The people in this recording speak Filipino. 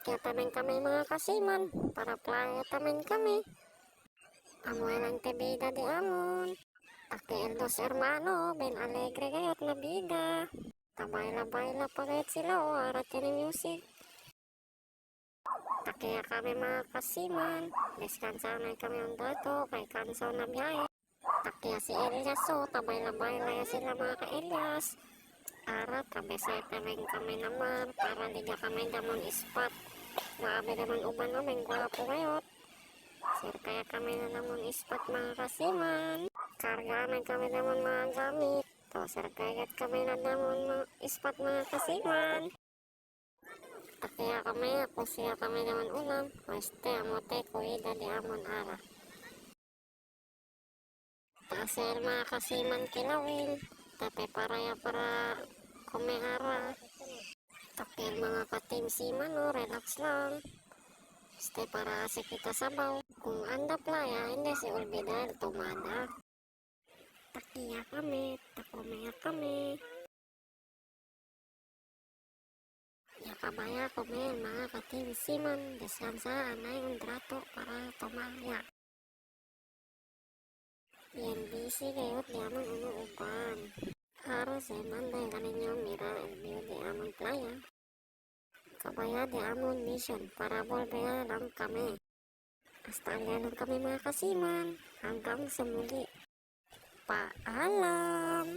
Kaya tamin kami mga kasiman, para playa tamin kami. Amoy lang tebida di amon. Taki el dos hermano, ben alegre gayot na bida. Tabayla-bayla pa gayot sila o arat yan yung music. Takiya kami mga kasiman, deskansanay kami ang dato, kay kansaw na biyahe. Takiya si Elias o, tabayla-bayla ya sila mga ka-Elias. Arat, kabesay tamin kami naman, para liga kami damon ispat. Grabe naman uban namin, gwapo gayot. Sir, kaya kami na naman ispat mga kasiman. Karganan kami naman mga gamit. To, sir, kaya kami na naman mga ispat mga kasiman. Kaya kami, ako siya kami naman ulam. Este, amote, kuida di amon ara. Sir, mga kasiman kilawin. Tapi para kumehara. Takil mga katim siman, no, relax lang. Este, para asik kita sabaw. Kung anda playa, hindi si olvidar, tumada. Takiya kami, takumaya kami. Ya kabaya kami, mga katim siman. Deskansaan na yung drato para tumaya. Yan busy gayot di amon unuuban. Haros manday kaninyo mira el view di amon playa. Kabaya di amon mission para volver lang kami. Hasta lang kami mga kasiman. Hanggang sa muli. Paalam!